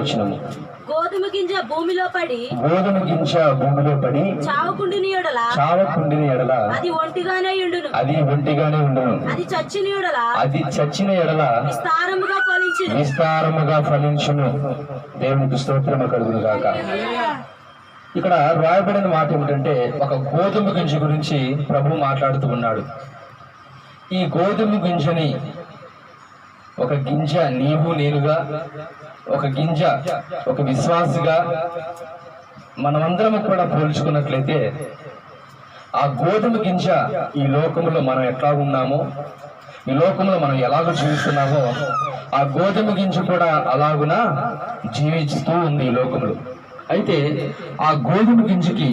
వచనము. గోధుమ గింజ భూమిలో పడి చావకుండిన ఎడల అది ఒంటిగానే ఉండును. అది చచ్చిన ఎడల విస్తారముగా ఫలించును. దేవునికి స్తోత్రము కలుగును గాక. ఇక్కడ రాయబడిన మాట ఏమిటంటే, ఒక గోధుమ గింజ గురించి ప్రభు మాట్లాడుతూ ఉన్నాడు. ఈ గోధుమ గింజని, ఒక గింజ నీవు నేనుగా, ఒక గింజ ఒక విశ్వాసిగా మనమందరం కూడా పోల్చుకున్నట్లయితే, ఆ గోధుమ గింజ ఈ లోకంలో మనం ఎట్లా ఉన్నామో, ఈ లోకంలో మనం ఎలాగో జీవిస్తున్నామో, ఆ గోధుమ గింజ కూడా అలాగునా జీవిస్తూ ఉంది ఈ లోకంలో. అయితే ఆ గోధుమ గింజకి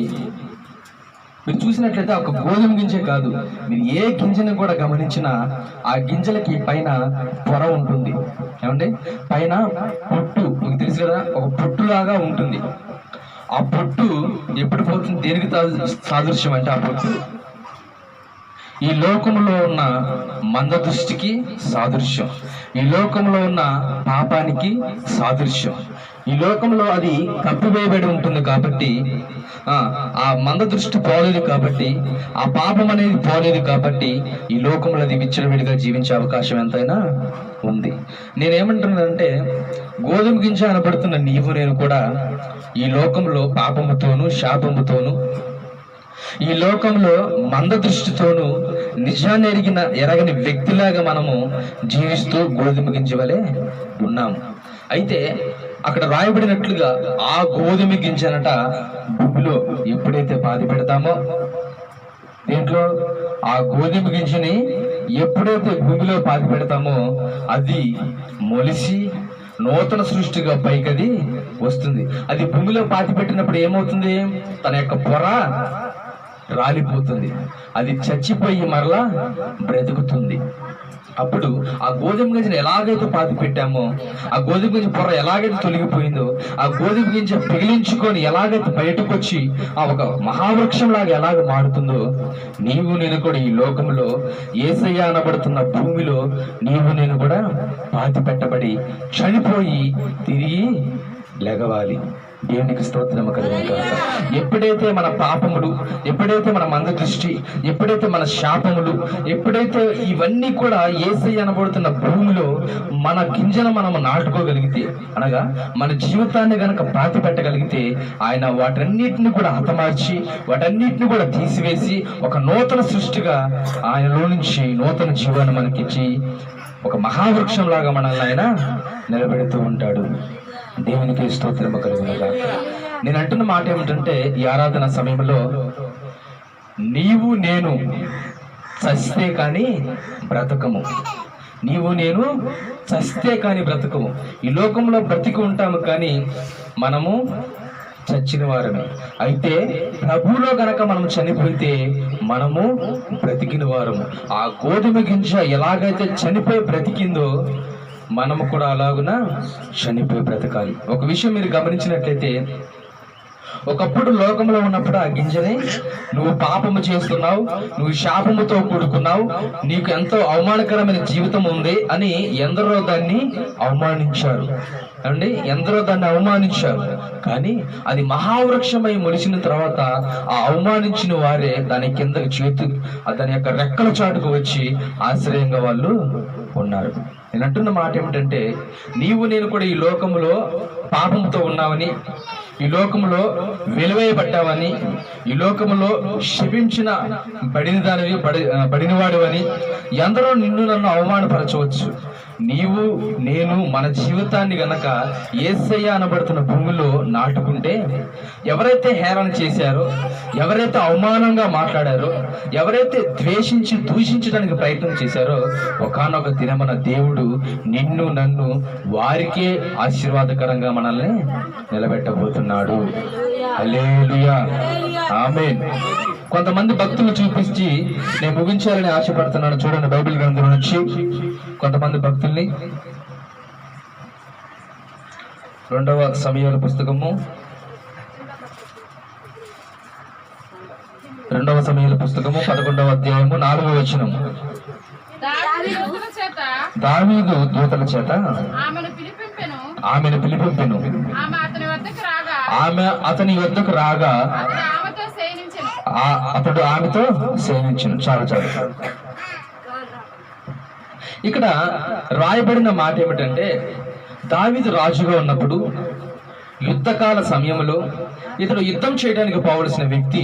మీరు చూసినట్లయితే ఒక గోధుమ గింజే కాదు, మీరు ఏ గింజని కూడా గమనించినా ఆ గింజలకి పైన పొర ఉంటుంది. ఏమంటే పైన పొట్టు, మీకు తెలుసు కదా, ఒక పొట్టులాగా ఉంటుంది. ఆ పొట్టు ఎప్పుడు పోతుంది? దేనికి సాదృశ్యం అంటే, ఆ పొట్టు ఈ లోకంలో ఉన్న మంద దృష్టికి సాదృశ్యం, ఈ లోకంలో ఉన్న పాపానికి సాదృశ్యం. ఈ లోకంలో అది కప్పివేయబడి ఉంటుంది కాబట్టి, ఆ మంద దృష్టి పోలేదు కాబట్టి, ఆ పాపం అనేది పోలేదు కాబట్టి, ఈ లోకంలో అది విచ్చలవిడిగా జీవించే అవకాశం ఎంతైనా ఉంది. నేనేమంటున్నానంటే, గోధుమ గింజ అనబడుతున్న నీవు నేను కూడా ఈ లోకంలో పాపముతోనూ శాపముతోనూ, ఈ లోకంలో మంద దృష్టితోనూ నిజాన్ని ఎరగని వ్యక్తిలాగా మనము జీవిస్తూ గోధుమ గింజ వలె ఉన్నాము. అయితే అక్కడ రాయబడినట్లుగా ఆ గోధుమ గింజనట భూమిలో ఎప్పుడైతే పాతి పెడతామో, దీంట్లో ఆ గోధుమ గింజని ఎప్పుడైతే భూమిలో పాతి పెడతామో, అది మొలిసి నూతన సృష్టిగా పైకది వస్తుంది. అది భూమిలో పాతి పెట్టినప్పుడు ఏమవుతుంది? తన యొక్క పొర రాలిపోతుంది, అది చచ్చిపోయి మరలా బ్రతుకుతుంది. అప్పుడు ఆ గోధుమ గింజను ఎలాగైతే పాతి పెట్టామో, ఆ గోధుమ గింజ పొర ఎలాగైతే తొలగిపోయిందో, ఆ గోధుమ గింజ పిగిలించుకొని ఎలాగైతే బయటకు వచ్చి ఆ ఒక మహావృక్షం లాగా ఎలాగ మారుతుందో, నీవు నేను కూడా ఈ లోకంలో యేసయ్య అనబడుతున్న భూమిలో నీవు నేను కూడా పాతి పెట్టబడి చనిపోయి తిరిగి లెగవాలి. దేవునికి స్తోత్రము కలుగును గాక. ఎప్పుడైతే మన పాపములు, ఎప్పుడైతే మన మంద దృష్టి, ఎప్పుడైతే మన శాపములు, ఎప్పుడైతే ఇవన్నీ కూడా యేసయ్య అనబడుతున్న భూమిలో మన గింజను మనం నాటుకోగలిగితే, అనగా మన జీవితాన్ని గనక పాతి పెట్టగలిగితే, ఆయన వాటన్నిటిని కూడా హతమార్చి, వాటన్నిటిని కూడా తీసివేసి ఒక నూతన సృష్టిగా ఆయనలో నుంచి నూతన జీవాన్ని మనకిచ్చి ఒక మహావృక్షం లాగా మనల్ని ఆయన నిలబెడుతూ ఉంటాడు. దేవునికి స్తోత్రము కలుగును గాక. నేను అంటున్న మాట ఏమిటంటే, ఈ ఆరాధన సమయంలో నీవు నేను చస్తే కానీ బ్రతకము. నీవు నేను చస్తే కానీ బ్రతకము. ఈ లోకంలో బ్రతికి ఉంటాము కానీ మనము చచ్చిన వారమే. అయితే ప్రభువులో గనక మనం చనిపోతే మనము బ్రతికిన వారము. ఆ గోధుమ గింజ ఎలాగైతే చనిపోయి బ్రతికిందో, మనము కూడా అలాగున చనిపోయి బ్రతకాలి. ఒక విషయం మీరు గమనించినట్లయితే, ఒకప్పుడు లోకంలో ఉన్నప్పుడు ఆ గింజని నువ్వు పాపము చేస్తున్నావు, నువ్వు శాపముతో కూడుకున్నావు, నీకు ఎంతో అవమానకరమైన జీవితం ఉంది అని ఎందరో దాన్ని అవమానించారు అండి, ఎందరో దాన్ని అవమానించారు. కానీ అది మహావృక్షమై మొలిచిన తర్వాత ఆ అవమానించిన వారే దాని కిందకి దాని యొక్క రెక్కల చాటుకు వచ్చి ఆశ్రయంగా వాళ్ళు ఉన్నారు. నేను అంటున్న మాట ఏమిటంటే, నీవు నేను కూడా ఈ లోకములో పాపంతో ఉన్నావని, ఈ లోకములో వెలువేయబడ్డావని, ఈ లోకములో శపించిన బడినవాడు అని ఎందరో నిన్ను నన్ను అవమానపరచవచ్చు. నీవు నేను మన జీవితాన్ని గనక యేసయ్య అనబడుతున్న భూమిలో నాటుకుంటే, ఎవరైతే హేళన చేశారో, ఎవరైతే అవమానంగా మాట్లాడారో, ఎవరైతే ద్వేషించి దూషించడానికి ప్రయత్నం చేశారో, ఒకానొక దినమున దేవుడు నిన్ను నన్ను వారికే ఆశీర్వాదకరంగా మనల్ని నిలబెట్టబోతున్నాడు. హల్లెలూయా, ఆమేన్. కొంతమంది భక్తులు చూపించి నేను ముగించాలని ఆశపడుతున్నాను. చూడండి, బైబిల్ గ్రంథం నుంచి కొంతమంది భక్తుల్ని. 2వ సమూయేలు పుస్తకము 11వ అధ్యాయము 4వ వచనం. దావీదు దూతల చేత ఆమెను పిలిపింపెను. ఆమె అతని వద్దకు రాగా అతడు ఆమెతో సేవించెను. చాలు చాలు. ఇక్కడ రాయబడిన మాట ఏమిటంటే, దావీదు రాజుగా ఉన్నప్పుడు యుద్ధకాల సమయంలో ఇతడు యుద్ధం చేయడానికి పోవలసిన వ్యక్తి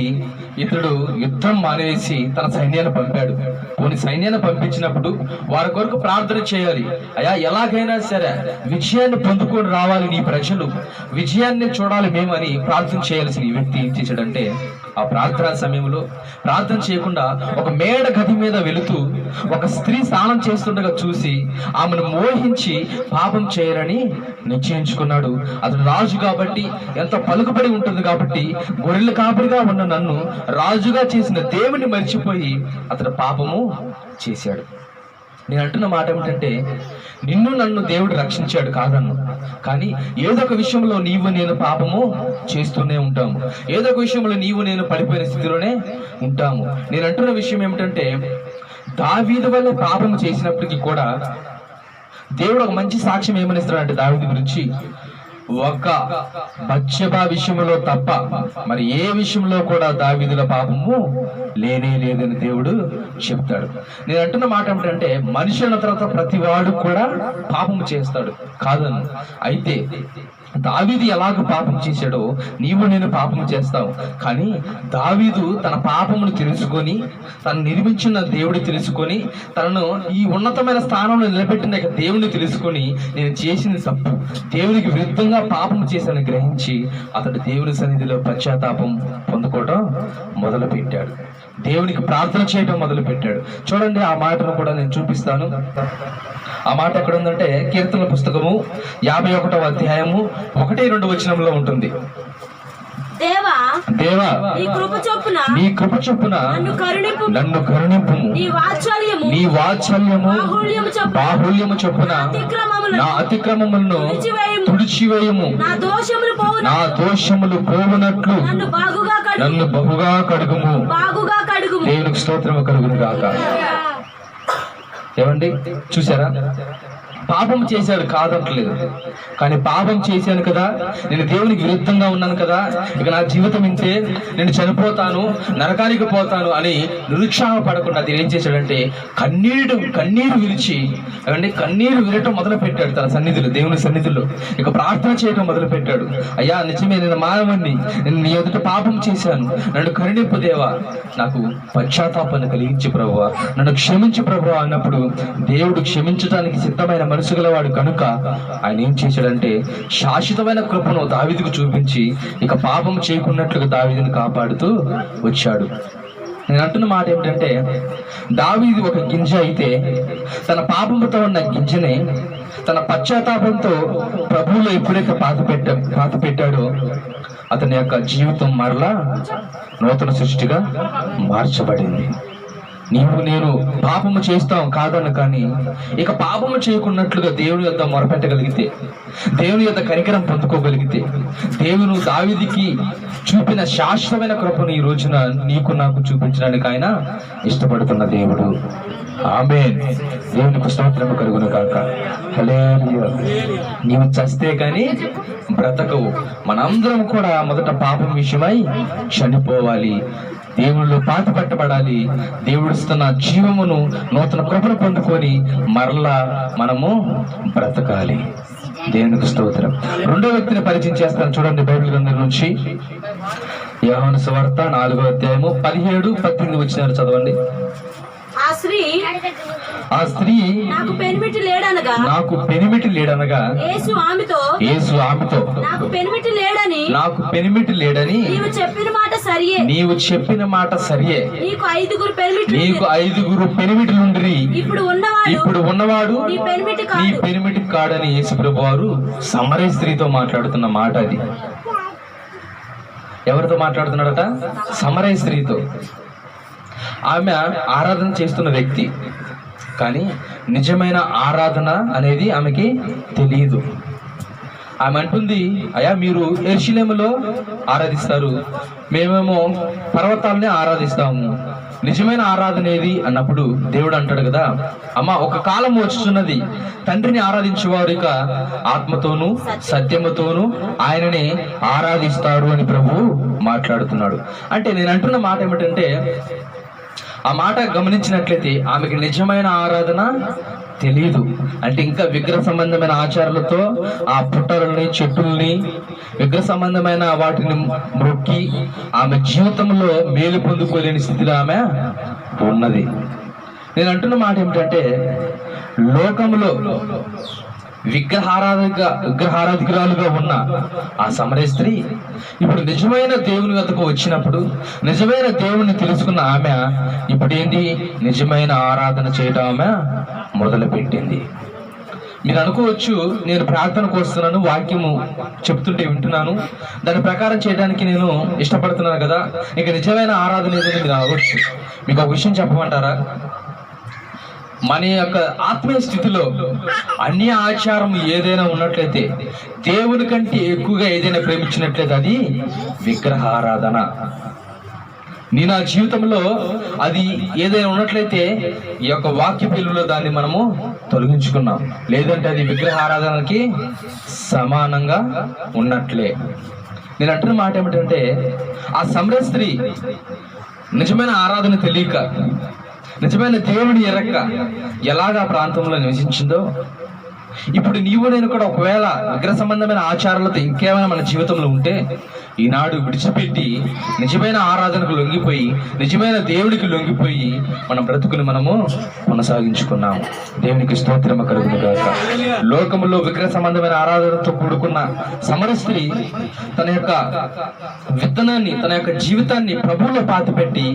ఇతడు యుద్ధం మానేసి తన సైన్యాన్ని పంపాడు. కొన్ని సైన్యాన్ని పంపించినప్పుడు వారి కొరకు ప్రార్థన చేయాలి. అయ్యా, ఎలాగైనా సరే విజయాన్ని పొందుకొని రావాలి, నీ ప్రజలు విజయాన్ని చూడాలి మేమని ప్రార్థన చేయాల్సిన ఈ వ్యక్తి ఏం చేశాడంటే, ఆ ప్రార్థనా సమయంలో ప్రార్థన చేయకుండా ఒక మేడ గది మీద వెళుతూ ఒక స్త్రీ స్నానం చేస్తుండగా చూసి ఆమెను మోహించి పాపం చేయరని నిశ్చయించుకున్నాడు. అతడు రాజు కాబట్టి ఎంతో పలుకుబడి ఉంటుంది కాబట్టి గొర్రెల కాపరిగా ఉన్న నన్ను రాజుగా చేసిన దేవుని మర్చిపోయి అతడు పాపము చేశాడు. నేను అంటున్న మాట ఏమిటంటే, నిన్ను నన్ను దేవుడు రక్షించాడు కాదన్ను, కానీ ఏదో ఒక విషయంలో నీవు నేను పాపము చేస్తూనే ఉంటాము. ఏదో ఒక విషయంలో నీవు నేను పడిపోయిన స్థితిలోనే ఉంటాము. నేను అంటున్న విషయం ఏమిటంటే, దావీదు వల్ల పాపము చేసినప్పటికీ కూడా దేవుడు ఒక మంచి సాక్ష్యం ఏమని ఇస్తాడంటే దావీదు గురించి, ఒక బత్షెబా విషయంలో తప్ప మరి ఏ విషయంలో కూడా దావీదుల పాపము లేనే లేదని దేవుడు చెప్తాడు. నేను అంటున్న మాట ఏమిటంటే, మనిషి అన్న తర్వాత ప్రతి వాడు కూడా పాపము చేస్తాడు కాదను. అయితే దావీదు ఎలాగ పాపం చేశాడో నీవు నేను పాపం చేస్తావు. కానీ దావీదు తన పాపమును తెలుసుకొని, తను నిర్మించిన దేవుడి తెలుసుకొని, తనను ఈ ఉన్నతమైన స్థానంలో నిలబెట్టిన దేవుని తెలుసుకొని, నేను చేసిన తప్పు దేవునికి విరుద్ధంగా పాపం చేశాను గ్రహించి అతడు దేవుని సన్నిధిలో పశ్చాత్తాపం పొందుకోవడం మొదలు పెట్టాడు. దేవునికి ప్రార్థన చేయడం మొదలు పెట్టాడు. చూడండి, ఆ మాటను కూడా నేను చూపిస్తాను. ఆ మాట ఎక్కడ ఉందంటే, కీర్తనల పుస్తకము 51వ అధ్యాయము 1-2 వచనంలో ఉంటుంది. దేవా దేవా, నీ కృప చొప్పున నన్ను కరుణింపుము. నీ వాత్సల్యము బాహుళ్యము చొప్పున నా అతిక్రమములను తుడిచివేయము. నా దోషములు పోవునట్లు నన్ను బహుగా కడుగుము. దేవునికి స్తోత్రము కలుగును గాక. ఏమండి, చూసారా? పాపం చేశాడు కాదంటలేదు, కానీ పాపం చేశాను కదా, నేను దేవునికి విరుద్ధంగా ఉన్నాను కదా, ఇక నా జీవితం ఇంతే, నేను చనిపోతాను, నరకానికి పోతాను అని నిరుత్సాహపడకుండా అది ఏం చేశాడంటే కన్నీరు విరిచి, ఏమండి, కన్నీరు విరటం మొదలు పెట్టాడు తన సన్నిధిలో, దేవుని సన్నిధిలో. ఇక ప్రార్థన చేయడం మొదలు పెట్టాడు. అయ్యా, నిజమే, నేను మానవుణ్ణి, నేను నీ ఎదుట పాపం చేశాను, నన్ను కరుణింపు దేవా, నాకు పశ్చాత్తాపాన్ని కలిగించి ప్రభువా, నన్ను క్షమించి ప్రభువా అన్నప్పుడు దేవుడు క్షమించడానికి సిద్ధమైన మనసు గలవాడు కనుక ఆయన ఏం చేశాడంటే, శాశ్వతమైన కృపను దావీదుకు చూపించి ఇక పాపం చేయకున్నట్లుగా దావీదుని కాపాడుతూ వచ్చాడు. నేను అంటున్న మాట ఏమిటంటే, దావీదు ఒక గింజ అయితే తన పాపంతో ఉన్న గింజనే తన పశ్చాత్తాపంతో ప్రభువులో ఎప్పుడైతే పాత పెట్టాడో అతని యొక్క జీవితం మరలా నూతన సృష్టిగా మార్చబడింది. నీవు నేను పాపము చేస్తాం కాదన్న, కానీ ఇక పాపము చేయకున్నట్లుగా దేవుని యొద్ద మొరపెట్టగలిగితే, దేవుని యొద్ద కనికరం పొందుకోగలిగితే, దేవుని దావీదుకి చూపిన శాశ్వతమైన కృపను ఈ రోజున నీకు నాకు చూపించడానికి ఆయన ఇష్టపడుతున్న దేవుడు. ఆమేన్. దేవునికి స్తోత్రము కలుగును గాక. హల్లెలూయా. నీవు చస్తే కానీ బ్రతకవు. మనందరం కూడా మొదట పాపం విషయమై చనిపోవాలి, దేవుళ్ళు పాతి పట్టబడాలి, దేవుడిస్తున్న జీవమును నూతన కృపను పొందుకొని మరలా మనము బ్రతకాలి. దేవునికి స్తోత్రం. రెండో వ్యక్తిని పరిచయం చేస్తాను, చూడండి బైబిల్ గ్రంథం నుంచి. యోహాను సువార్త 4వ అధ్యాయము 17-18 వచనాలు చదవండి. ఆ స్త్రీ నాకు పెనిమిటి లేడనగా యేసు ఆమెతో నాకు పెనిమిటి లేడని నీవు చెప్పిన మాట సరియే, నీకు 5 పెనిమిటిలుండిరి, ఇప్పుడు ఉన్నవాడు నీ పెనిమిటి కాడని యేసు ప్రభువారు సమరయ స్త్రీతో మాట్లాడుతున్న మాట అది. ఎవరితో మాట్లాడుతున్నాడట? సమరయ స్త్రీతో. ఆమె ఆరాధన చేస్తున్న వ్యక్తి, కానీ నిజమైన ఆరాధన అనేది ఆమెకి తెలియదు. ఆమె అంటుంది, అయ్యా, మీరు యెరూషలేములో ఆరాధిస్తారు, మేమేమో పర్వతాలనే ఆరాధిస్తాము, నిజమైన ఆరాధన ఏది అన్నప్పుడు దేవుడు అంటాడు కదా, అమ్మ ఒక కాలం వచ్చుతున్నది, తండ్రిని ఆరాధించేవారు ఇక ఆత్మతోనూ సత్యముతోనూ ఆయనని ఆరాధిస్తారు అని ప్రభువు మాట్లాడుతున్నాడు. అంటే నేను అంటున్న మాట ఏమిటంటే, ఆ మాట గమనించినట్లయితే ఆమెకి నిజమైన ఆరాధన తెలియదు. అంటే ఇంకా విగ్రహ సంబంధమైన ఆచారాలతో ఆ పుట్టలని చెట్టుల్ని విగ్రహ సంబంధమైన వాటిని మొక్కి ఆమె జీవితంలో మేలు పొందుకోలేని స్థితిలో ఆమె ఉన్నది. నేను మాట ఏమిటంటే, లోకంలో విగ్రహారాధికురాలుగా ఉన్న ఆ సమరయ స్త్రీ ఇప్పుడు నిజమైన దేవుని వద్దకు వచ్చినప్పుడు, నిజమైన దేవుని తెలుసుకున్న ఆమె ఇప్పుడు ఏంటి, నిజమైన ఆరాధన చేయడం ఆమె మొదలు పెట్టింది. మీరు అనుకోవచ్చు, నేను ప్రార్థనకు వస్తున్నాను, వాక్యము చెప్తుంటే వింటున్నాను, దాని ప్రకారం చేయడానికి నేను ఇష్టపడుతున్నాను కదా, ఇక నిజమైన ఆరాధన ఏదని మీరు అనవచ్చు. మీకు ఒక విషయం చెప్పమంటారా? మన యొక్క ఆత్మీయ స్థితిలో అన్య ఆచారం ఏదైనా ఉన్నట్లయితే, దేవుని కంటే ఎక్కువగా ఏదైనా ప్రేమించినట్లయితే అది విగ్రహ ఆరాధన. నీ నా జీవితంలో అది ఏదైనా ఉన్నట్లయితే ఈ యొక్క వాక్య పిలువలో దాన్ని మనము తొలగించుకున్నాం, లేదంటే అది విగ్రహ ఆరాధనకి సమానంగా ఉన్నట్లే. నేను అంటున్న మాట ఏమిటంటే, ఆ సమరయ స్త్రీ నిజమైన ఆరాధన తెలియక, నిజమైన దేవుని ఎరక్క ఎలాగా ప్రాంతంలో నివసించిందో, ఇప్పుడు నీవు నేను కూడా ఒకవేళ విగ్రహ సంబంధమైన ఆచారాలతో ఇంకేమైనా మన జీవితంలో ఉంటే, ఈనాడు విడిచిపెట్టి నిజమైన ఆరాధనకు లొంగిపోయి, నిజమైన దేవుడికి లొంగిపోయి మన బ్రతుకుని మనము కొనసాగించుకున్నాము. దేవునికి స్తోత్రము కలుగును గాక. లోకములో విగ్రహ సంబంధమైన ఆరాధనతో కూడుకున్న సమరయ స్త్రీ తన యొక్క విత్తనాన్ని, తన యొక్క జీవితాన్ని ప్రభువులో పాతిపెట్టి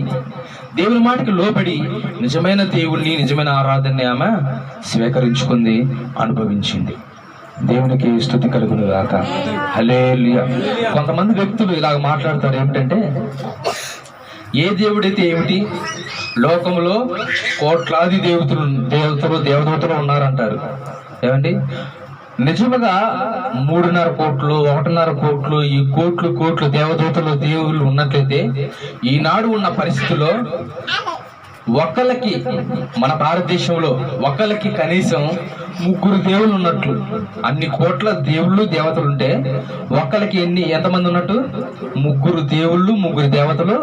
దేవుని మాటకి లోబడి నిజమైన దేవుణ్ణి, నిజమైన ఆరాధనని ఆమె స్వీకరించుకుంది, అనుభవించింది. దేవునికి స్తుతి కలుగును గాక. హల్లెలూయా. కొంతమంది వ్యక్తులు ఇలాగ మాట్లాడతారు ఏమిటంటే, ఏ దేవుడైతే ఏమిటి, లోకంలో కోట్లాది దేవదూతలు ఉన్నారంటారు. ఏమండి, నిజముగా 3.5 కోట్లు 1.5 కోట్లు ఈ కోట్లు దేవుళ్ళు ఉన్నట్లయితే, ఈనాడు ఉన్న పరిస్థితుల్లో ఒకళ్ళకి, మన భారతదేశంలో ఒకళ్ళకి కనీసం 3 దేవుళ్ళు ఉన్నట్లు. అన్ని కోట్ల దేవుళ్ళు దేవతలు ఉంటే ఒకళ్ళకి ఎంతమంది ఉన్నట్టు? 3 దేవుళ్ళు 3 దేవతలు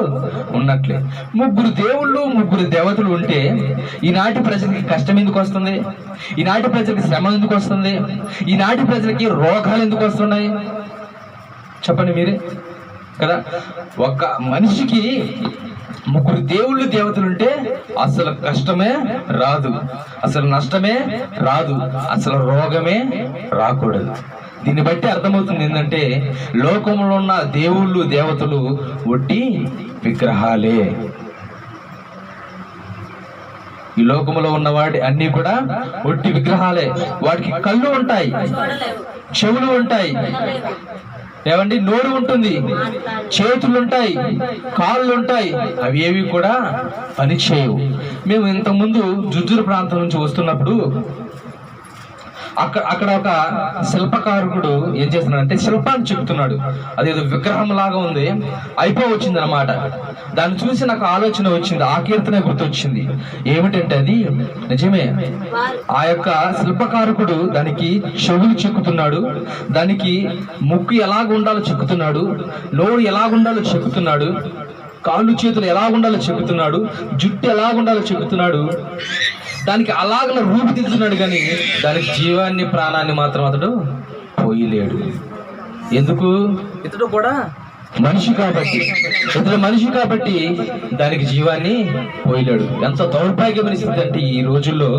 ఉన్నట్లే. 3 దేవుళ్ళు 3 దేవతలు ఉంటే ఈనాటి ప్రజలకి కష్టం ఎందుకు వస్తుంది? ఈనాటి ప్రజలకి శ్రమ ఎందుకు వస్తుంది? ఈనాటి ప్రజలకి రోగాలు ఎందుకు వస్తున్నాయి? చెప్పండి మీరే కదా. ఒక మనిషికి 3 దేవుళ్ళు దేవతలుంటే అసలు కష్టమే రాదు, అసలు నష్టమే రాదు, అసలు రోగమే రాకూడదు. దీన్ని బట్టి అర్థమవుతుంది ఏంటంటే, లోకంలో ఉన్న దేవుళ్ళు దేవతలు ఒట్టి విగ్రహాలే. ఈ లోకంలో ఉన్న వాటి అన్ని కూడా ఒట్టి విగ్రహాలే. వాటికి కళ్ళు ఉంటాయి, చెవులు ఉంటాయి, ఏమండి, నోరు ఉంటుంది, చేతులు ఉంటాయి, కాళ్ళు ఉంటాయి, అవి ఏవి కూడా పనిచేయవు. మేము ఇంతకుముందు జుజ్జూరు ప్రాంతం నుంచి వస్తున్నప్పుడు అక్కడ ఒక శిల్పకారుడు ఏం చేస్తున్నాడంటే శిల్పాన్ని చెప్తున్నాడు. అదేదో విగ్రహం లాగా ఉంది, అయిపోవచ్చింది అనమాట. దాన్ని చూసి నాకు ఆలోచన వచ్చింది, ఆ కీర్తన గుర్తొచ్చింది. ఏమిటంటే అది నిజమే, ఆ యొక్క శిల్పకారకుడు దానికి చెవులు చెక్కుతున్నాడు, దానికి ముక్కు ఎలాగుండాలో చెక్కుతున్నాడు, నోరు ఎలాగుండాలో చెక్కుతున్నాడు, కాళ్ళు చేతులు ఎలాగుండాలో చెక్కుతున్నాడు, జుట్టు ఎలాగుండాలో చెక్కుతున్నాడు. దానికి అలాగ రూపుదిద్దుతున్నాడు, కానీ దానికి జీవాన్ని ప్రాణాన్ని మాత్రం అతడు పోయలేడు. ఎందుకు? ఇతడు కూడా మనిషి కాబట్టి, ఇతడు మనిషి కాబట్టి దానికి జీవాన్ని పోయలేడు. ఎంత దౌర్భాగ్యమైన స్థితి అంటే, ఈ రోజుల్లో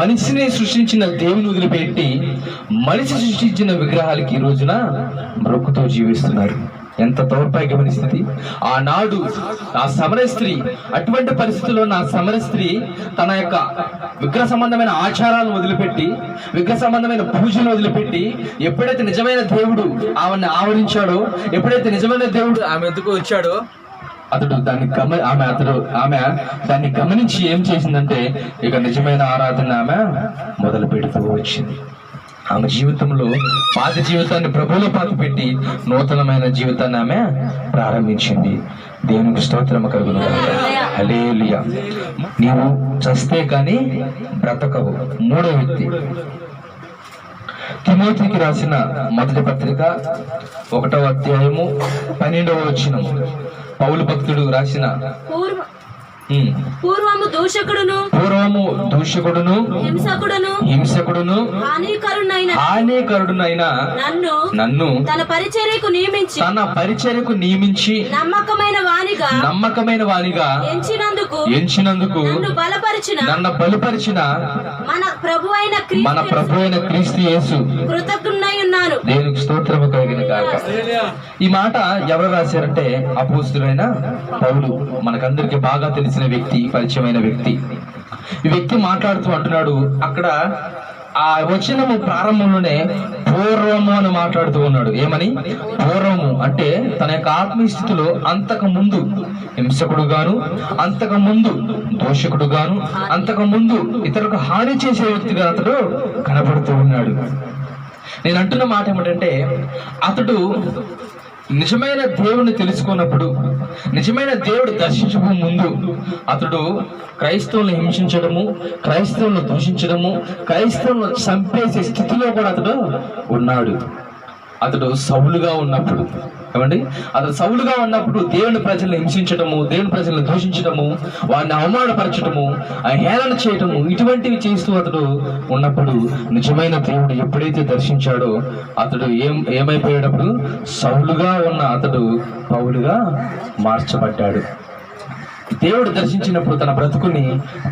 మనిషిని సృష్టించిన దేవుని వదిలిపెట్టి మనిషి సృష్టించిన విగ్రహాలకి ఈ రోజున మొక్కుతూ జీవిస్తున్నారు. ఎంత దౌర్భాగ్యమైన స్థితి. ఆనాడు ఆ సమరయ స్త్రీ, అటువంటి పరిస్థితుల్లో నా సమరయ స్త్రీ తన యొక్క విగ్రహ సంబంధమైన ఆచారాలను వదిలిపెట్టి, విగ్రహ సంబంధమైన పూజను వదిలిపెట్టి, ఎప్పుడైతే నిజమైన దేవుడు ఆమెను ఆవరించాడో, ఎప్పుడైతే నిజమైన దేవుడు ఆమె ఎదుకు వచ్చాడో, ఆమె దాన్ని గమనించి ఏం చేసిందంటే, ఇక నిజమైన ఆరాధన ఆమె మొదలు పెడుతూ వచ్చింది. ఆమె జీవితంలో పాత జీవితాన్ని ప్రభువులో పాతి పెట్టి నూతనమైన జీవితాన్ని ఆమె ప్రారంభించింది. దేవునికి స్తోత్రం కలుగును గాక. హల్లెలూయా. నీవు చస్తే కానీ బ్రతకవు. మూడో వ్యక్తి తిమోతికి రాసిన మొదటి పత్రిక 1వ అధ్యాయము 12వ వచనం. పౌలు భక్తుడు రాసిన పూర్వము దూషకుడును హింసకుడును హానికరుడునైన నన్ను తన పరిచర్యకు నియమించి నమ్మకమైన వానిగా ఎంచినందుకు నన్ను బలపరిచిన మన ప్రభువైన క్రీస్తు యేసు కృతజ్ఞుడై ఉన్నాను. దేవునికి స్తోత్రము కలుగును గాక. ఈ మాట ఎవరు రాశారంటే అపోస్తలుడైన పౌలు. మనకందరికి బాగా తెలిసిన వ్యక్తి, పరిచయమైన వ్యక్తి. ఈ వ్యక్తి మాట్లాడుతూ అంటున్నాడు, అక్కడ ఆ వచనము ప్రారంభంలోనే పూర్వము అని మాట్లాడుతూ ఉన్నాడు. ఏమని? పూర్వము అంటే తన యొక్క ఆత్మీయ స్థితిలో అంతకు ముందు హింసకుడు గాను, అంతకు ముందు దోషకుడు గాను, అంతకు ముందు ఇతరులకు హాని చేసే వ్యక్తిగా అతడు కనబడుతూ ఉన్నాడు. నేను అంటున్న మాట ఏమిటంటే, అతడు నిజమైన దేవుని తెలుసుకున్నప్పుడు, నిజమైన దేవుడు దర్శించక ముందు అతడు క్రైస్తవులను హింసించడము, క్రైస్తవులను దూషించడము, క్రైస్తవులను చంపేసే స్థితిలో కూడా అతడు ఉన్నాడు. అతడు సౌలుగా ఉన్నప్పుడు, ఏమండి, అతడు సౌలుగా ఉన్నప్పుడు దేవుని ప్రజలను హింసించడము, దేవుని ప్రజలను దూషించడము, వారిని అవమానపరచడము, హేళన చేయటము, ఇటువంటివి చేస్తూ అతడు ఉన్నప్పుడు నిజమైన దేవుడు ఎప్పుడైతే దర్శించాడో అతడు ఏమైపోయేటప్పుడు సౌలుగా ఉన్న అతడు పౌలుగా మార్చబడ్డాడు. దేవుడు దర్శించినప్పుడు తన బ్రతుకుని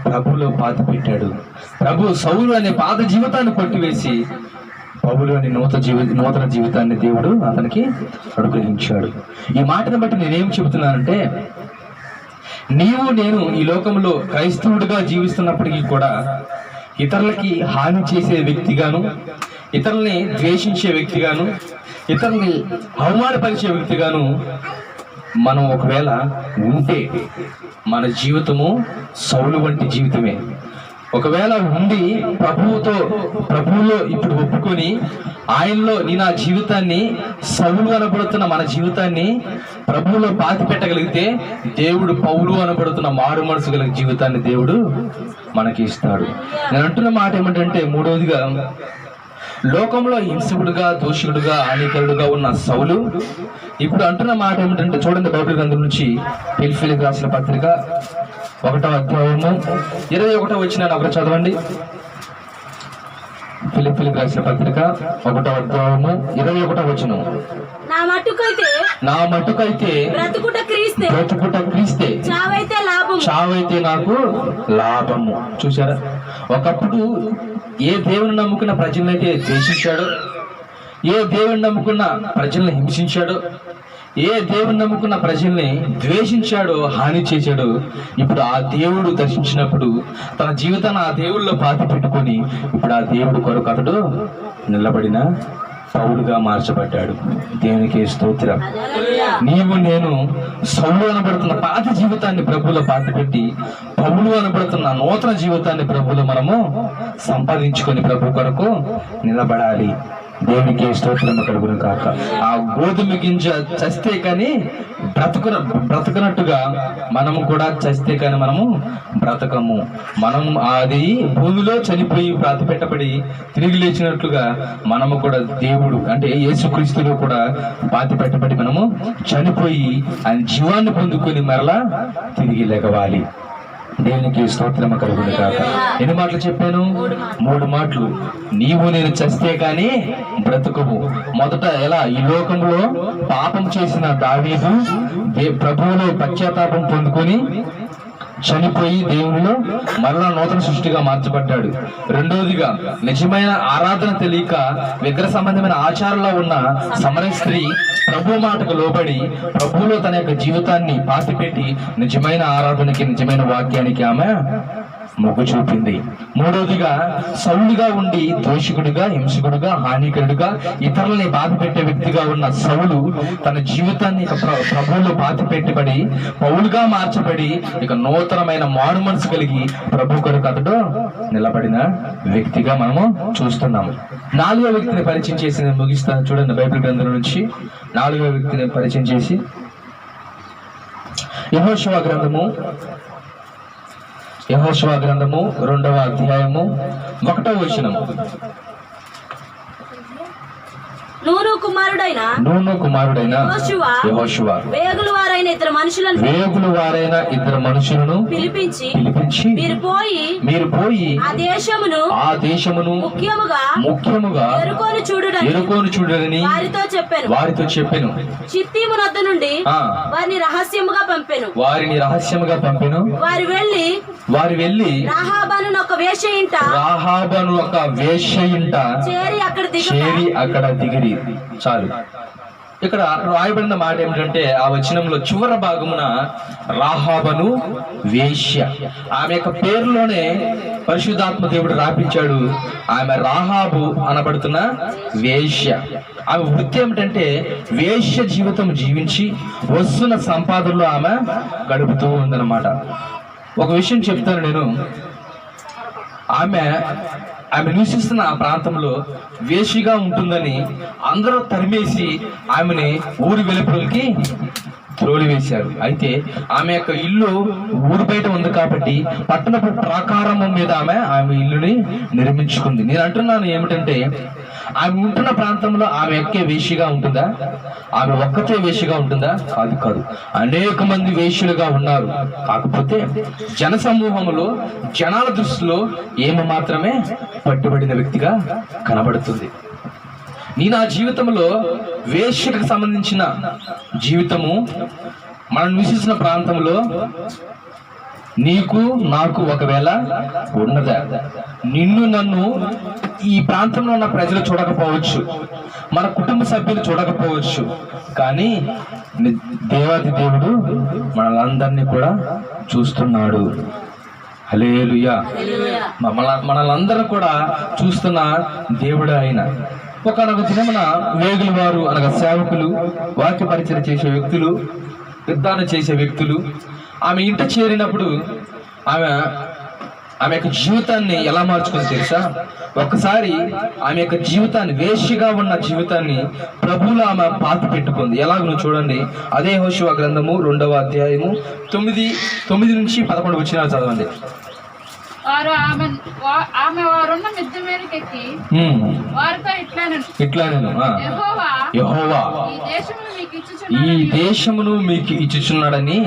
ప్రభువులో పాతి పెట్టాడు. ప్రభు సౌలు అనే పాత జీవితాన్ని కొట్టివేసి పౌలు అని నూతన జీవితాన్ని దేవుడు అతనికి అనుగ్రహించాడు. ఈ మాటను బట్టి నేనేం చెబుతున్నానంటే, నీవు నేను ఈ లోకంలో క్రైస్తవుడిగా జీవిస్తున్నప్పటికీ కూడా ఇతరులకి హాని చేసే వ్యక్తిగాను, ఇతరుల్ని ద్వేషించే వ్యక్తిగాను, ఇతరుల్ని అవమానపరిచే వ్యక్తిగాను మనం ఒకవేళ ఉంటే మన జీవితము సౌలు వంటి జీవితమే. ఒకవేళ ఉండి ప్రభువులో ఇప్పుడు ఒప్పుకొని ఆయనలో నా జీవితాన్ని, సౌలు అనబడుతున్న మన జీవితాన్ని ప్రభువులో పాతి పెట్టగలిగితే దేవుడు పౌలు అనబడుతున్న మారు మనసు గల జీవితాన్ని దేవుడు మనకి ఇస్తాడు. నేను అంటున్న మాట ఏమిటంటే, మూడవదిగా లోకంలో హింసకుడుగా, దోషకుడుగా, హానికరుడుగా ఉన్న సౌలు ఇప్పుడు అంటున్న మాట ఏమిటంటే, చూడండి బైబిల్ గ్రంథం నుంచి ఫిలిప్పీయులకు రాసిన పత్రిక 1వ అధ్యాయము 21వ వచనాన్ని ఒకరు చదవండి. ఫిలిప్పీయులకు రాసిన పత్రిక 1వ అధ్యాయము 21వ వచనం. నా మట్టుకైతే బ్రతుకుట క్రీస్తే, చావైతే నాకు లాభము. చూసారా, ఒకప్పుడు ఏ దేవుని నమ్ముకున్న ప్రజలనైతే ద్వేషించాడో, ఏ దేవుని నమ్ముకున్న ప్రజల్ని హింసించాడో, ఏ దేవుని నమ్ముకున్న ప్రజల్ని ద్వేషించాడో, హాని చేశాడో, ఇప్పుడు ఆ దేవుడు దర్శించినప్పుడు తన జీవితాన్ని ఆ దేవుళ్ళలో పాతి పెట్టుకొని ఇప్పుడు ఆ దేవుడు కొరకు అతడు నిలబడిన పౌలుగా మార్చబడ్డాడు. దేవునికి స్తోత్రం. నీవు నేను సౌలు అనబడుతున్న పాత జీవితాన్ని ప్రభువులో పాతి పెట్టి పౌలు అనబడుతున్న నూతన జీవితాన్ని ప్రభువులో మనము సంపాదించుకొని ప్రభు కొరకు నిలబడాలి. దేవునికి స్తోత్రం కలుగును కాక. ఆ గోధుమ గింజ చస్తే కానీ బ్రతకనట్టుగా మనము కూడా చస్తే కానీ మనము బ్రతకము. మనం అది భూమిలో చనిపోయి పాతి పెట్టబడి తిరిగి లేచినట్లుగా మనము కూడా దేవుడు అంటే యేసుక్రీస్తులో కూడా పాతి పెట్టబడి మనము చనిపోయి ఆయన జీవాన్ని పొందుకొని మరలా తిరిగి లెగవాలి. దేవునికి స్తోత్రము కలుగును కాక. ఎన్ని మాటలు చెప్పాను? 3 మాటలు. నీవు నేను చస్తే కానీ బ్రతుకము. మొదట ఎలా? ఈ లోకంలో పాపం చేసిన దావీదు ప్రభువులో పశ్చాత్తాపం పొందుకొని చనిపోయి దేవునిలో మరలా నూతన సృష్టిగా మార్చబడ్డాడు. రెండవదిగా నిజమైన ఆరాధన తెలియక విగ్రహ సంబంధమైన ఆచారంలో ఉన్న సమరయ స్త్రీ ప్రభు మాటకు లోబడి ప్రభువులో తన యొక్క జీవితాన్ని పాతిపెట్టి నిజమైన ఆరాధనకి, నిజమైన వాక్యానికి ఆమె మొగ్గు చూపింది. మూడవదిగా సౌలుగా ఉండి దోషకుడిగా, హింసకుడిగా, హానికరుడుగా, ఇతరులని బాధ పెట్టే వ్యక్తిగా ఉన్న సౌలు తన జీవితాన్ని ప్రభువులో బాధ పెట్టబడి పౌలుగా మార్చబడి ఇక నూతనమైన మారు మనసు కలిగి ప్రభు కొరకు అతడు నిలబడిన వ్యక్తిగా మనము చూస్తున్నాము. 4వ వ్యక్తిని పరిచయం చేసి నేను ముగిస్తాను. చూడండి, బైబిల్ గ్రంథం నుంచి 4వ వ్యక్తిని పరిచయం చేసి యెహోషువ గ్రంథము 2వ అధ్యాయము 1వ వచనము. నూను కుమారుడైన యెహోషువ వేగుల వారైన ఇద్దరు మనుషులను పిలిపించి మీరు పోయి ఆ దేశమును ముఖ్యముగా ఎరుకోను చూడని వారితో చెప్పెను. చిత్తీము నద్ద నుండి వారిని రహస్యముగా పంపెను. వారు వెళ్ళి రాహాబను ఒక వేశ్య ఇంట చేరి అక్కడ దిగిరి. చాలు. ఇక్కడ రాయబడిన మాట ఏమిటంటే ఆ వచనంలో చివరి భాగమున రాహాబను వేశ్య, ఆమె యొక్క పేరులోనే పరిశుద్ధాత్మ దేవుడు రాపించాడు. ఆమె రాహాబు అనబడుతున్న వేశ్య. ఆమె వృత్తి ఏమిటంటే వేశ్య జీవితం జీవించి వస్తున్న సంపాదనలో ఆమె గడుపుతూ ఉందన్నమాట. ఒక విషయం చెప్తాను నేను. ఆమె నివసిస్తున్న ఆ ప్రాంతంలో వేషిగా ఉంటుందని అందరూ తరిమేసి ఆమెని ఊరి వెలుపలికి త్రోలివేశారు. అయితే ఆమె యొక్క ఇల్లు ఊరు బయట ఉంది కాబట్టి పట్టణపు ప్రాకారము మీద ఆమె ఇల్లుని నిర్మించుకుంది. నేను అంటున్నాను ఏమిటంటే ఆమె ఉంటున్న ప్రాంతంలో ఆమె ఎక్కే వేషిగా ఉంటుందా? ఆమె ఒక్కతే వేషిగా ఉంటుందా? కాదు. అనేక మంది వేషులుగా ఉన్నారు. కాకపోతే జన సమూహంలో, జనాల దృష్టిలో ఏమి మాత్రమే పట్టుబడిన వ్యక్తిగా కనబడుతుంది. నేను ఆ జీవితంలో వేశ్యకు సంబంధించిన జీవితము మనం నివసిస్తున్న ప్రాంతంలో నీకు నాకు ఒకవేళ ఉన్నదా? నిన్ను నన్ను ఈ ప్రాంతంలో ఉన్న ప్రజలు చూడకపోవచ్చు, మన కుటుంబ సభ్యులు చూడకపోవచ్చు, కానీ దేవాది దేవుడు మనలందరినీ కూడా చూస్తున్నాడు. హల్లెలూయా. మనలందరూ కూడా చూస్తున్న దేవుడు ఆయన. ఒకనొక దినమున వేగుల వారు అనగా సేవకులు, వాక్య పరిచయం చేసే వ్యక్తులు, యుద్ధాన్ని చేసే వ్యక్తులు ఆమె ఇంట చేరినప్పుడు ఆమె యొక్క జీవితాన్ని ఎలా మార్చుకుంది తెలుసా? ఒక్కసారి ఆమె యొక్క జీవితాన్ని, వేశ్యగా ఉన్న జీవితాన్ని ప్రభువులో ఆమె పాతి పెట్టుకుంది. ఎలాగో చూడండి, అదే యెహోషువ గ్రంథము 2వ అధ్యాయము 9 నుంచి 11 వచనాలు చదవండి. ఆమె వారున్న మిద్దె మీదకి ఎక్కి వారితో ఇట్లానెను, యెహోవా ఈ దేశమును మీకు ఇచ్చుచున్నాడని,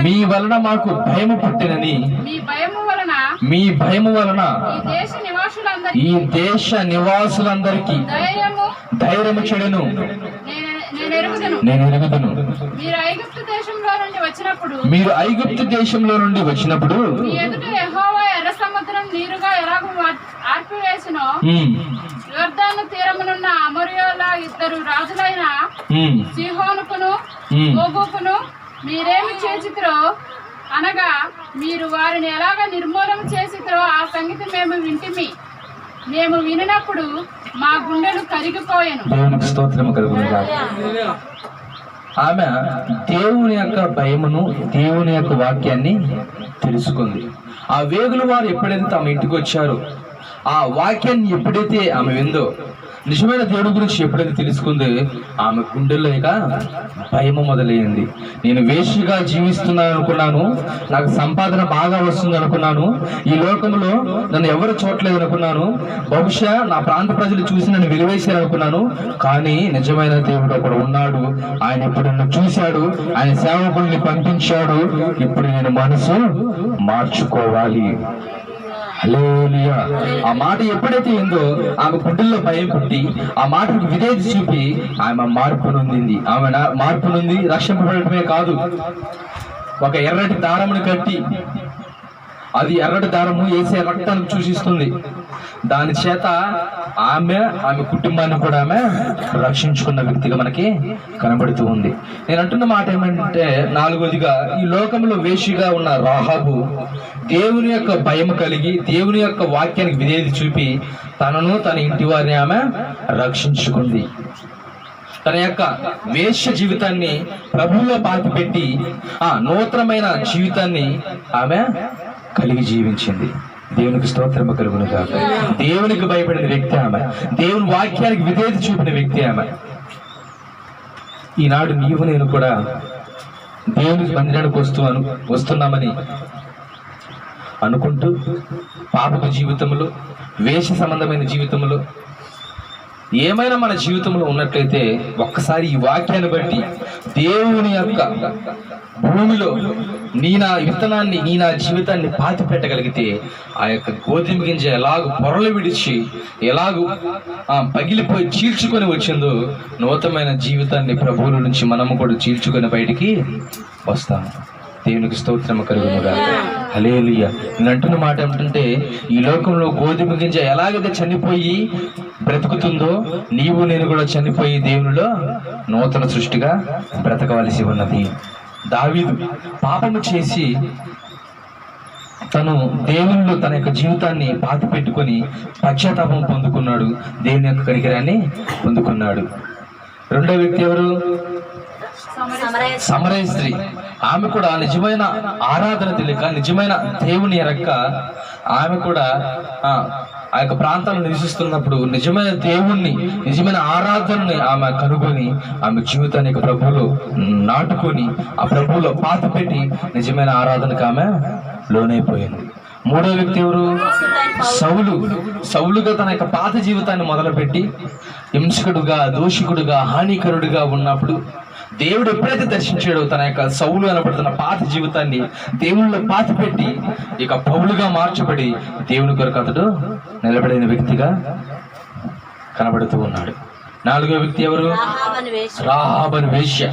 మీ వలన మాకు భయము పుట్టినని, మీ భయము వలన ఈ దేశ నివాసులందరికీ ధైర్యము చెడును నేను ఎరుగుదును. మీరు ఐగుప్తు దేశంలో నుండి వచ్చినప్పుడు యెహోవా ఎర్ర సముద్రం నీరుగా ఎలాగో ఆర్పివేసినో, యొర్దాను తీరమునున్న అమోరీయుల ఇద్దరు రాజులైన సీహోనుకును ఓగుకును మీరేమి చేసిరో అనగా మీరు వారిని ఎలాగ నిర్మూలన చేసిరో ఆ సంగతి మేము వింటిమి. మేము వినినప్పుడు మా గుండెలు కరిగిపోయాను. దేవునికి స్తోత్రము కలుగును గాక. ఆమె దేవుని యొక్క భయమును, దేవుని యొక్క వాక్యాన్ని తెలుసుకుంది. ఆ వేగుల వారు ఎప్పుడైతే తమ ఇంటికి వచ్చారో, ఆ వాక్యాన్ని ఎప్పుడైతే ఆమె విందో, నిజమైన దేవుడి గురించి ఎప్పుడైతే తెలుసుకుందో, ఆమె గుండెల్లో ఇక భయము మొదలైంది. నేను వేశ్యగా జీవిస్తున్నాను అనుకున్నాను, నాకు సంపాదన బాగా వస్తుంది అనుకున్నాను, ఈ లోకంలో నన్ను ఎవరు చూడలేదు అనుకున్నాను, బహుశా నా ప్రాంత ప్రజలు చూసి నన్ను వెలివేశారు అనుకున్నాను. కానీ నిజమైన దేవుడు అక్కడ ఉన్నాడు. ఆయన ఇప్పుడు నన్ను చూశాడు, ఆయన సేవకుల్ని పంపించాడు. ఇప్పుడు నేను మనసు మార్చుకోవాలి. హల్లెలూయా. ఆ మాట ఎప్పుడైతే ఉందో ఆమె గుండెల్లో భయం పుట్టి ఆ మాటకు విధేయత చూపి ఆమె మార్పు నొందింది. ఆమె మార్పు నొంది రక్షింపబడటమే కాదు, ఒక ఎర్రటి దారమును కట్టి, అది ఎర్రటి దారము యేసే రక్తానికి సూచిస్తుంది. దాని చేత ఆమె కుటుంబాన్ని కూడా ఆమె రక్షించుకున్న వ్యక్తిగా మనకి కనబడుతూ ఉంది. నేను అంటున్న మాట ఏమంటే, నాలుగోదిగా ఈ లోకంలో వేషిగా ఉన్న రాహాబు దేవుని యొక్క భయం కలిగి దేవుని యొక్క వాక్యానికి విధేయత చూపి తనను తన ఇంటి వారిని ఆమె రక్షించుకుంది. తన యొక్క వేశ్య జీవితాన్ని ప్రభువులో పాతిపెట్టి నూతనమైన జీవితాన్ని ఆమె కలిగి జీవించింది. దేవునికి స్తోత్రము కలుగును గాక. దేవునికి భయపడిన వ్యక్తి ఆమె, దేవుని వాక్యానికి విధేయత చూపిన వ్యక్తి ఆమె. ఈనాడు నీవు నేను కూడా దేవునికి మందిరానికి వస్తున్నామని అనుకుంటూ పాపపు జీవితంలో, వేష సంబంధమైన జీవితంలో ఏమైనా మన జీవితంలో ఉన్నట్లయితే ఒక్కసారి ఈ వాక్యాన్ని బట్టి దేవుని యొక్క భూమిలో నీ నా విత్తనాన్ని, నీ నా జీవితాన్ని పాతి పెట్టగలిగితే ఆ యొక్క గోధుమ గింజ ఎలాగూ పొరలు విడిచి ఎలాగూ పగిలిపోయి చీల్చుకొని వచ్చిందో నూతనమైన జీవితాన్ని ప్రభువుల నుంచి మనము కూడా చీల్చుకొని బయటికి వస్తాము. దేవునికి స్తోత్రము కలుగును గాక. హల్లెలూయా. నేను అంటున్న మాట ఏమిటంటే, ఈ లోకంలో గోధుమ గింజ ఎలాగైతే చనిపోయి బ్రతుకుతుందో నీవు నేను కూడా చనిపోయి దేవునిలో నూతన సృష్టిగా బ్రతకవలసి ఉన్నది. దావీదు పాపము చేసి తను దేవునిలో తన యొక్క జీవితాన్ని పాతి పెట్టుకొని పశ్చాత్తాపం పొందుకున్నాడు, దేవుని యొక్క కనికరాన్ని పొందుకున్నాడు. రెండో వ్యక్తి ఎవరు? సమరయ స్త్రీ. ఆమె కూడా నిజమైన ఆరాధన తెలియక, నిజమైన దేవుని ఎరక్క ఆమె కూడా ఆ యొక్క ప్రాంతాల్లో నివసిస్తున్నప్పుడు నిజమైన దేవుణ్ణి, నిజమైన ఆరాధనని ఆమె కనుగొని ఆమె జీవితాన్ని ప్రభువులో నాటుకొని ఆ ప్రభువులో పాతి పెట్టి నిజమైన ఆరాధనకు ఆమె లోనైపోయింది. మూడో వ్యక్తి ఎవరు? సౌలుగా తన యొక్క పాత జీవితాన్ని మొదలుపెట్టి హింసకుడుగా, దోషికుడుగా, హానికరుడుగా ఉన్నప్పుడు దేవుడు ఎప్పుడైతే దర్శించాడో తన యొక్క సౌలు అనబడుతున్న పాత జీవితాన్ని దేవుళ్ళలో పాతి పెట్టి ఇక పౌలుగా మార్చబడి దేవుని కొరకు అతడు నిలబడిన వ్యక్తిగా కనబడుతూ ఉన్నాడు. నాలుగో వ్యక్తి ఎవరు? రాహాబు అనే వేశ్య.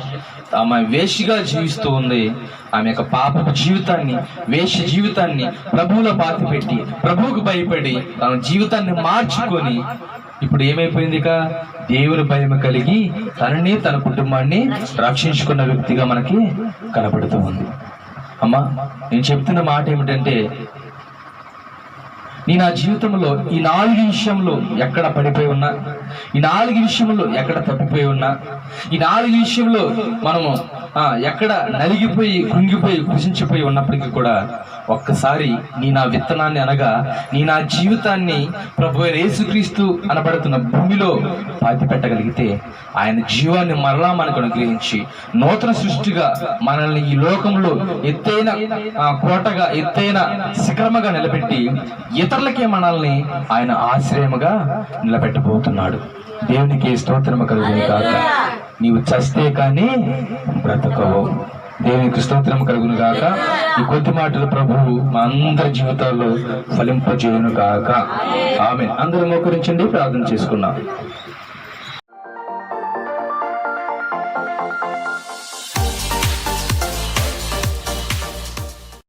ఆమె వేశ్యగా జీవిస్తూ ఉంది. ఆమె యొక్క పాపపు జీవితాన్ని, వేశ్య జీవితాన్ని ప్రభువులో పాతి పెట్టి ప్రభువుకు భయపడి తన జీవితాన్ని మార్చుకొని ఇప్పుడు ఏమైపోయింది? ఇక దేవుని భయం కలిగి తనని తన కుటుంబాన్ని రక్షించుకున్న వ్యక్తిగా మనకి కనబడుతూ ఉంది. అమ్మా, నేను చెప్తున్న మాట ఏమిటంటే, నీ నా జీవితంలో ఈ 4 విషయంలో ఎక్కడ పడిపోయి ఉన్నా, ఈ 4 విషయంలో ఎక్కడ తప్పిపోయి ఉన్నా, ఈ 4 విషయంలో మనము ఎక్కడ నలిగిపోయి, కృంగిపోయి, కుసించిపోయి ఉన్నప్పటికీ కూడా ఒక్కసారి నీ నా విత్తనాన్ని అనగా నీ నా జీవితాన్ని ప్రభు యేసుక్రీస్తు అనబడుతున్న భూమిలో పాతి పెట్టగలిగితే ఆయన జీవాన్ని మరలా మనకు అనుగ్రహించి నూతన సృష్టిగా మనల్ని ఈ లోకంలో ఎత్తైన కోటగా, ఎత్తైన శిఖరముగా నిలబెట్టి ఇతరులకే మనల్ని ఆయన ఆశ్రయముగా నిలబెట్టబోతున్నాడు. దేవునికి స్తోత్రము కలుగును గాక. నీవు చస్తే కానీ బ్రతకవు. దేవునికి స్తోత్రం కలుగును గాక. ఈ కొద్ది మాటలు ప్రభువు మా అందరి జీవితాల్లో ఫలింపజేయును గాక. ఆమేన్. అందరూ మోకరించండి, ప్రార్థన చేసుకున్నాం.